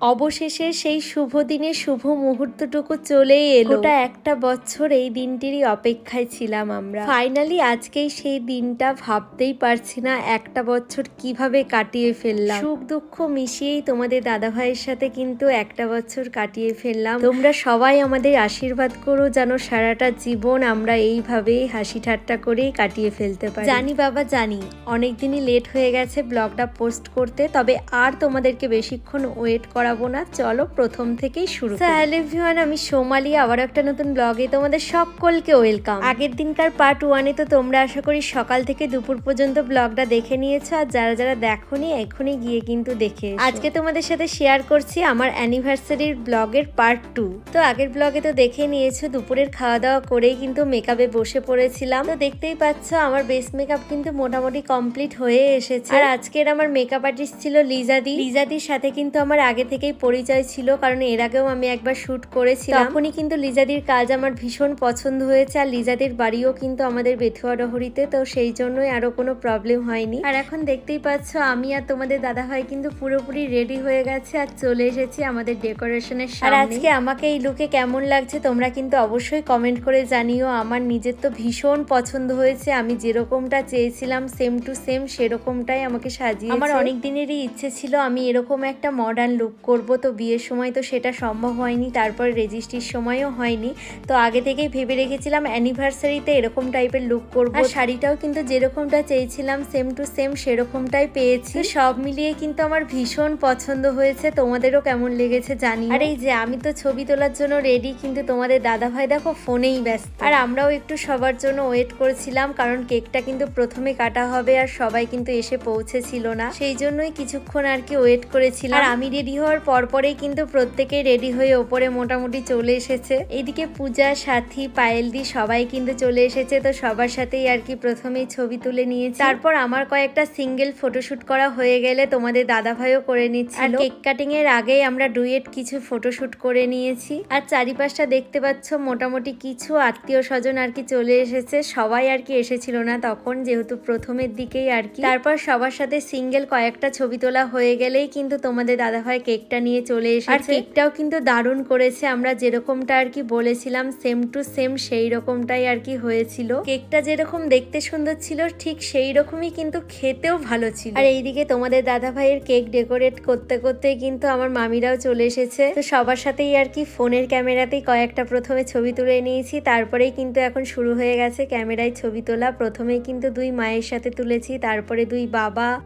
অবশেষে সেই শুভ দিনে শুভ মুহূর্তটুকু চলেই এলো। গোটা একটা বছর এই দিনটিরই অপেক্ষায় ছিলাম আমরা। ফাইনালি আজকেই সেই দিনটা, ভাবতেই পারছি না একটা বছর কিভাবে কাটিয়ে ফেললাম। সুখ দুঃখ মিশিয়েই তোমাদের দাদাভাইয়ের সাথে কিন্তু একটা বছর কাটিয়ে ফেললাম। তোমরা সবাই আমাদের আশীর্বাদ করো যেন সারাটা জীবন আমরা এইভাবেই হাসি ঠাট্টা করেই কাটিয়ে ফেলতে পারি। জানি বাবা জানি অনেকদিনই লেট হয়ে গেছে ব্লগটা পোস্ট করতে, তবে আর তোমাদেরকে বেশিক্ষণ ওয়েট করাবো না, চলো প্রথম থেকেই শুরু করি। হ্যালো এভরিওয়ান, আমি সোমালি, আবার একটা নতুন ব্লগে তোমাদের সকলকে ওয়েলকাম। আগের দিনকার পার্ট 1-এ তো তোমরা আশা করি সকাল থেকে দুপুর পর্যন্ত ব্লগটা দেখে নিয়েছো, আর যারা যারা দেখোনি এখনই গিয়ে কিন্তু দেখে আজকে তোমাদের সাথে শেয়ার করছি আমার অ্যানিভার্সারির ব্লগের পার্ট 2। তো আগের ব্লগে তো দেখে নিয়েছো, দুপুরের খাওয়া দাওয়া করেই কিন্তু মেকআপে বসে পড়েছিলাম। তো দেখতেই পাচ্ছ আমার বেস মেকআপ কিন্তু মোটামুটি কমপ্লিট হয়ে এসেছে। আর আজকের আমার মেকআপ আর্টিস্ট ছিল লিজাদি। লিজাদির সাথে কিন্তু আমার আগে থেকেই পরিচয় ছিল, কারণ এর আগেও আমি একবার শুট করেছিলাম। তখনই কিন্তু লিজাদির কাজ আমার ভীষণ পছন্দ হয়েছে, আর লিজাদির বাড়িও কিন্তু আমাদের বেথুয়া ডহরিতে, তো সেই জন্যই আরো কোনো প্রবলেম হয়নি। আর এখন দেখতেই পাচ্ছ আমি আর তোমাদের দাদা ভাই কিন্তু পুরোপুরি রেডি হয়ে গেছে আর চলে এসেছি আমাদের ডেকোরেশনের সামনে। আর আজকে আমাকে এই লুকে কেমন লাগছে তোমরা কিন্তু অবশ্যই কমেন্ট করে জানিও। আমার নিজের তো ভীষণ পছন্দ হয়েছে, আমি যেরকমটা চেয়েছিলাম সেম টু সেম সেরকমটাই আমাকে সাজিয়েছে। আমার অনেক দিনেরই ইচ্ছে ছিল আমি এরকম একটা মডার্ন লুক করব, তো বিয়ের সময় তো সেটা সম্ভব হয়নি, তারপর রেজিস্ট্রির সময়ও হয়নি। তো আগে থেকেই ভেবে রেখেছিলাম অ্যানিভার্সারিতে এরকম টাইপের লুক করব। আর শাড়িটাও কিন্তু যেরকমটা চেয়েছিলাম সেম টু সেম সেরকমটাই পেয়েছি। সব মিলিয়ে কিন্তু আমার ভীষণ পছন্দ হয়েছে, তোমাদেরও কেমন লেগেছে জানি। আর এই যে আমি তো ছবি তোলার জন্য রেডি, কিন্তু তোমাদের দাদা ভাই দেখো ফোনেই ব্যস্ত। আর আমরাও একটু সবার জন্য ওয়েট করছিলাম, কারণ কেকটা কিন্তু প্রথমে কাটা হবে আর সবাই কিন্তু এসে পৌঁছেছিল না, সেই জন্যই কিছুক্ষণ আর কি ওয়েট করেছিলাম। আর আমি রেডি হওয়ার পরপরেই কিন্তু প্রত্যেকেই রেডি হয়ে ওপরে মোটামুটি চলে এসেছে। এইদিকে পূজা, সাথী, পায়েলদি সবাই কিন্তু চলে এসেছে। তো সবার সাথেই আর কি প্রথমেই ছবি তুলে নিয়েছি, তারপর আমার কয়েকটা সিঙ্গেল ফটোশুট করা হয়ে গেলে তোমাদের দাদা ভাইও করে নিচ্ছিল। আর কেক কাটিং এর আগেই আমরা ডুয়েট কিছু ফটোশুট করে নিয়েছি। আর চারিপাশটা দেখতে পাচ্ছ মোটামুটি কিছু আত্মীয় স্বজন আর কি চলে এসেছে, সবাই আর কি এসেছিল না তখন, যেহেতু প্রথমের দিকেই আর কি। তারপর সবার সাথে সিঙ্গেল কয়েকটা ছবি তোলা হয়ে গেলেই কিন্তু তোমাদের দাদাভাই কেকটা নিয়ে চলে এসেছে। আর কেকটাও কিন্তু দারুণ করেছে, আমরা যেরকমটা আর কি বলেছিলাম সেম টু সেম সেই রকমটাই আর কি হয়েছিল। কেকটা যেরকম দেখতে সুন্দর ছিল ঠিক সেই রকমই কিন্তু খেতেও ভালো ছিল। আর এইদিকে তোমাদের দাদাভাইয়ের কেক ডেকোরেট করতে করতে কিন্তু আমার মামিরাও চলে এসেছে। তো সবার সাথেই আর কি ফোনের ক্যামেরাতেই কয়েকটা প্রথমে ছবি তুলে নিয়েছি, তারপরেই কিন্তু এখন শুরু হয়ে গেছে ক্যামেরায় ছবি তোলা। প্রথমেই কিন্তু দুই মায়ের সাথে তুলেছি, তারপরে দুই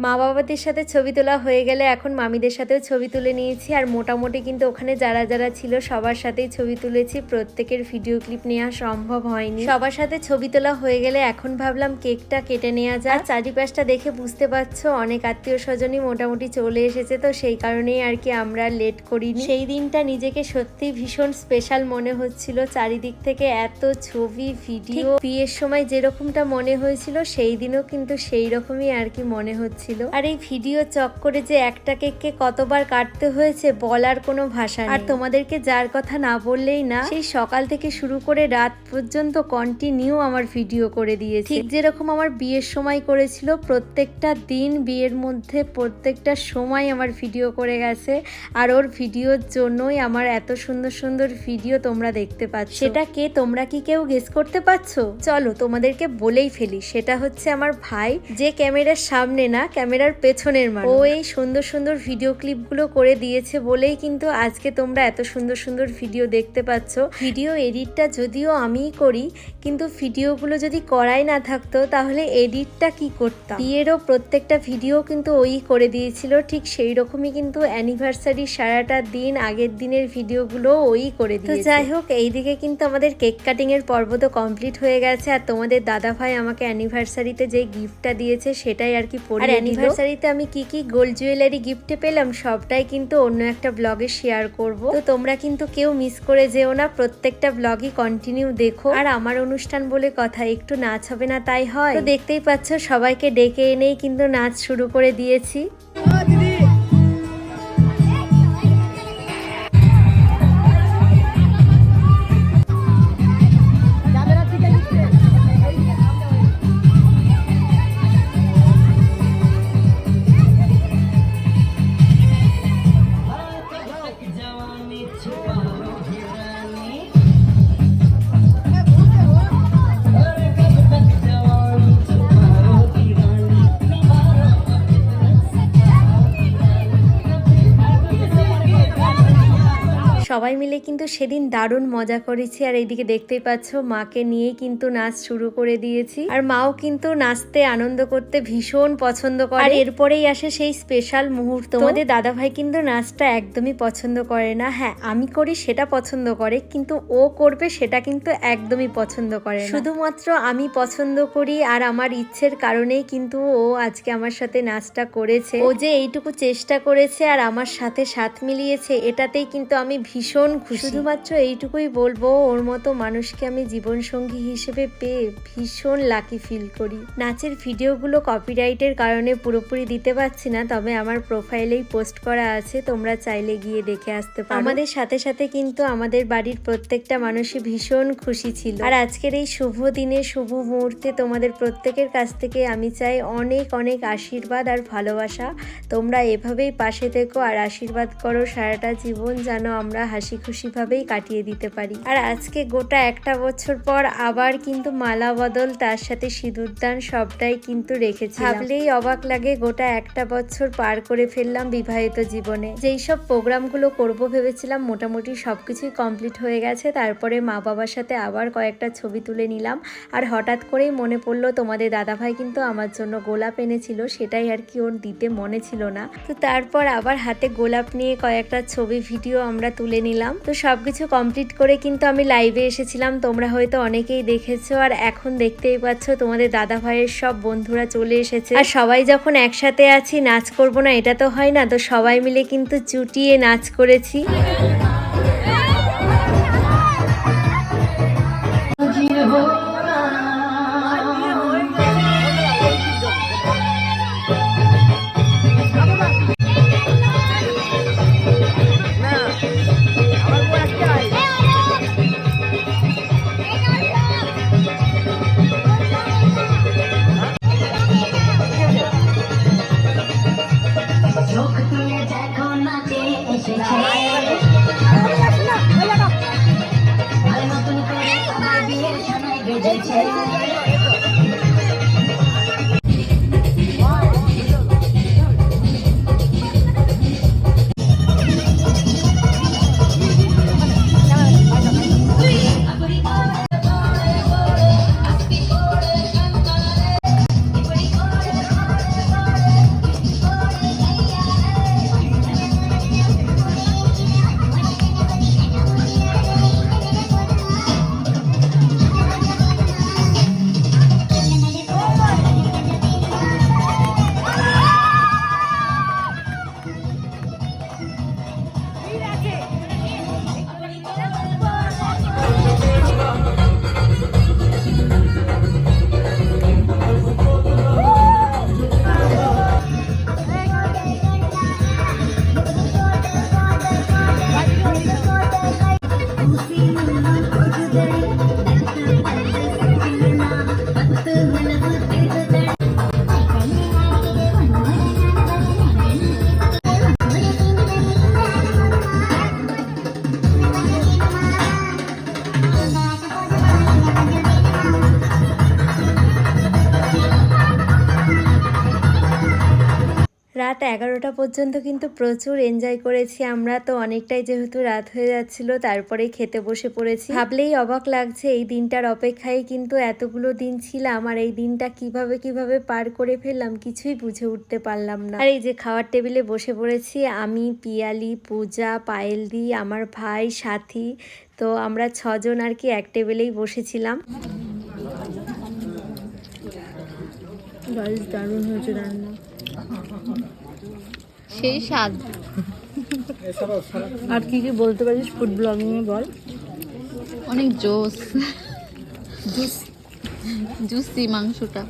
মা বাবাদের সাথে ছবি তোলা হয়ে গেলে এখন মামিদের সাথেও ছবি তুলে নিয়েছি। আর মোটামুটি কিন্তু ওখানে যারা যারা ছিল সবার সাথেই ছবি তুলেছি, প্রত্যেকের ভিডিও ক্লিপ নেওয়া সম্ভব হয়নি। সবার সাথে ছবি তোলা হয়ে গেলে এখন ভাবলাম কেকটা কেটে নেওয়া যায়। চারিপাশটা দেখে বুঝতে পারছো অনেক আত্মীয় স্বজনই মোটামুটি চলে এসেছে, তো সেই কারণেই আর কি আমরা লেট করিনি। সেই দিনটা নিজেকে সত্যি ভীষণ স্পেশাল মনে হচ্ছিল, চারিদিক থেকে এত ছবি ভিডিও। বিয়ের সময় যেরকমটা মনে হয়েছিল সেই দিনও কিন্তু সেই রকমই আর কি মনে হচ্ছিল। আর এই ভিডিও চক্করে যে একটা কেককে কতবার কাটতে হয়েছে বলার কোনো ভাষা নেই। আর তোমাদেরকে যার কথা না বললেই না, সেই সকাল থেকে শুরু করে রাত পর্যন্ত কন্টিনিউ আমার ভিডিও করে দিয়েছে, ঠিক যেরকম আমার বিয়ের সময় করেছিল। প্রত্যেকটা দিন বিয়ের মধ্যে প্রত্যেকটা সময় আমার ভিডিও করে গেছে, আর ওর ভিডিওর জন্যই আমার এত সুন্দর সুন্দর ভিডিও তোমরা দেখতে পাচ্ছ। সেটা কে তোমরা কি কেউ গেস করতে পারছো? চলো তোমাদেরকে বলেই ফেলি, সেটা হচ্ছে আমার ভাই, যে ক্যামেরার সামনে না ক্যামেরার পেছনের মানুষ। ও এই সুন্দর সুন্দর ভিডিও ক্লিপগুলো করে দিয়েছে বলেই কিন্তু আজকে তোমরা এত সুন্দর সুন্দর ভিডিও দেখতে পাচ্ছ। ভিডিও এডিটটা যদিও আমিই করি, কিন্তু ভিডিওগুলো যদি করাই না থাকতো তাহলে এডিটটা কি করতাম। বিয়েরও প্রত্যেকটা ভিডিও কিন্তু ওই করে দিয়েছিল, ঠিক সেই রকমই কিন্তু অ্যানিভার্সারি সারাটা দিন আগের দিনের ভিডিওগুলো ওই করে দিয়েছে। তো যাই হোক, এইদিকে কিন্তু আমাদের কেক কাটিং এর পর্ব তো কমপ্লিট হয়ে গেছে, আর তোমাদের দাদা ভাই আমাকে অ্যানিভার্সারিতে যে গিফটটা দিয়েছে সেটাই আর কি পরে। আর অ্যানিভার্সারিতে আমি কি কি গোল্ড জুয়েলারি গিফটে পেলাম সবটাই কিন্তু অন্য একটা ব্লগে শেয়ার করব, তো তোমরা কিন্তু কেউ মিস করে যেও না, প্রত্যেকটা ব্লগই কন্টিনিউ দেখো। আর আমার অনুষ্ঠান বলে কথা, একটু নাচ হবে না তাই হয়? তো দেখতেই পাচ্ছ সবাইকে ডেকে এনেই কিন্তু নাচ শুরু করে দিয়েছি। সবাই মিলে কিন্তু সেদিন দারুণ মজা করেছি। আর এইদিকে দেখতেই পাচ্ছ মাকে নিয়েই কিন্তু নাচ শুরু করে দিয়েছি। আর মাও কিন্তু নাচতে আনন্দ করতে ভীষণ পছন্দ করে। আর এরপরেই আসে সেই স্পেশাল মুহূর্ত। তোমাদের দাদাভাই কিন্তু নাচটা একদমই পছন্দ করে না। হ্যাঁ, আমি করি সেটা পছন্দ করে, কিন্তু ও করবে সেটা কিন্তু একদমই পছন্দ করে না। শুধুমাত্র আমি পছন্দ করি আর আমার ইচ্ছের কারণেই কিন্তু ও আজকে আমার সাথে নাচটা করেছে। ও যে এইটুকু চেষ্টা করেছে আর আমার সাথে সাথ মিলিয়েছে, এটাতেই কিন্তু আমি ভীষণ খুশি। শুধুমাত্র এইটুকুই বলবো, ওর মতো মানুষকে আমি জীবনসঙ্গী হিসেবে পেয়ে ভীষণ লাকি ফিল করি। নাচের ভিডিওগুলো কপিরাইটের কারণে পুরোপুরি দিতে পারছি না, তবে আমার প্রোফাইলেই পোস্ট করা আছে, তোমরা চাইলে গিয়ে দেখে আসতে পারো। আমাদের সাথে সাথে কিন্তু আমাদের বাড়ির প্রত্যেকটা মানুষই ভীষণ খুশি ছিল। আর আজকের এই শুভ দিনে শুভ মুহূর্তে তোমাদের প্রত্যেকের কাছ থেকে আমি চাই অনেক অনেক আশীর্বাদ আর ভালোবাসা। তোমরা এভাবেই পাশে থেকো আর আশীর্বাদ করো সারাটা জীবন যেন আমরা হাসি খুশি ভাবেই কাটিয়ে দিতে পারি। আর আজকে গোটা একটা বছর পর আবার কিন্তু মালা বদল, তার সাথে সিঁদুরদান সবটাই কিন্তু রেখেছি। ভাবলেই অবাক লাগে, গোটা একটা বছর পার করে ফেললাম বিবাহিত জীবনে। যেই সব প্রোগ্রামগুলো করব ভেবেছিলাম মোটামুটি সবকিছুই কমপ্লিট হয়ে গেছে। তারপরে মা বাবার সাথে আবার কয়েকটা ছবি তুলে নিলাম। আর হঠাৎ করেই মনে পড়লো তোমাদের দাদাভাই কিন্তু আমার জন্য গোলাপ এনেছিল, সেটাই আর কি ওর দিতে মনে ছিল না। তো তারপর আবার হাতে গোলাপ নিয়ে কয়েকটা ছবি ভিডিও আমরা তুলে নিলাম। তো সবকিছু কমপ্লিট করে কিন্তু আমি লাইভে এসেছিলাম, তোমরা হয়তো অনেকেই দেখেছো। আর এখন দেখতেই পাচ্ছ তোমাদের দাদাভাইয়ের সব বন্ধুরা চলে এসেছে। আর সবাই যখন একসাথে আছি নাচ করব না এটা তো হয় না, তো সবাই মিলে কিন্তু চুটিয়ে নাচ করেছি। রাত 11টা পর্যন্ত কিন্তু প্রচুর এনজয় করেছি আমরা। তো অনেকটাই যেহেতু রাত হয়ে যাচ্ছিল, তারপরেই খেতে বসে পড়েছি। ভাবলেই অবাক লাগছে, এই দিনটার অপেক্ষায় কিন্তু এতগুলো দিন ছিলাম, আর এই দিনটা কিভাবে পার করে ফেললাম কিছুই বুঝে উঠতে পারলাম না। আর এই যে খাওয়ার টেবিলে বসে পড়েছি, আমি, পিয়ালি, পূজা, পায়েলদি, আমার ভাই, সাথী। তো আমরা 6 জন আর কি এক টেবিলেই বসেছিলাম। দারুণ হয়েছে রান্না, সেই স্বাদ। আর কি কি বলতে পারিস ফুড ব্লগিং এ বল? অনেক জোস জুসি মাংসটা।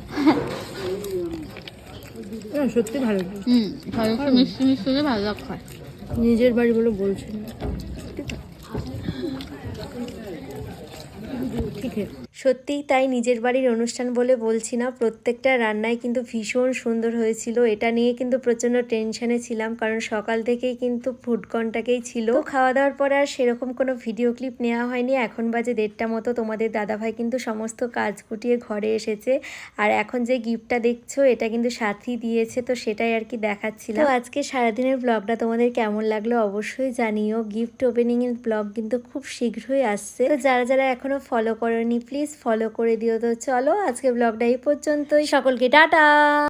সত্যি ভালো। ভালো মিষ্টি মিষ্টি ভালো খায়। নিজের বাড়ি বলে বলছি। সত্যিই তাই, নিজের বাড়ির অনুষ্ঠান বলে বলছি না, প্রত্যেকটা রান্নাই কিন্তু ভীষণ সুন্দর হয়েছিল। এটা নিয়ে কিন্তু প্রচণ্ড টেনশনে ছিলাম, কারণ সকাল থেকেই কিন্তু ফুড কন্টাক্টেই ছিল। তো খাওয়া দাওয়ার পরে আর সেরকম কোনো ভিডিও ক্লিপ নেওয়া হয়নি। এখন বাজে 1:30 মতো। তোমাদের দাদাভাই কিন্তু সমস্ত কাজ গুটিয়ে ঘরে এসেছে, আর এখন যে গিফটটা দেখছো এটা কিন্তু সাথী দিয়েছে, তো সেটাই আর কি দেখাচ্ছিলাম। তো আজকে সারাদিনের ব্লগটা তোমাদের কেমন লাগলো অবশ্যই জানিও। গিফট ওপেনিং এর ব্লগ কিন্তু খুব শীঘ্রই আসছে, তো যারা যারা এখনো ফলো করোনি প্লিজ ফলো করে দিও। তো চলো আজকে ব্লগটা এই পর্যন্তই, সকলকে টাটা।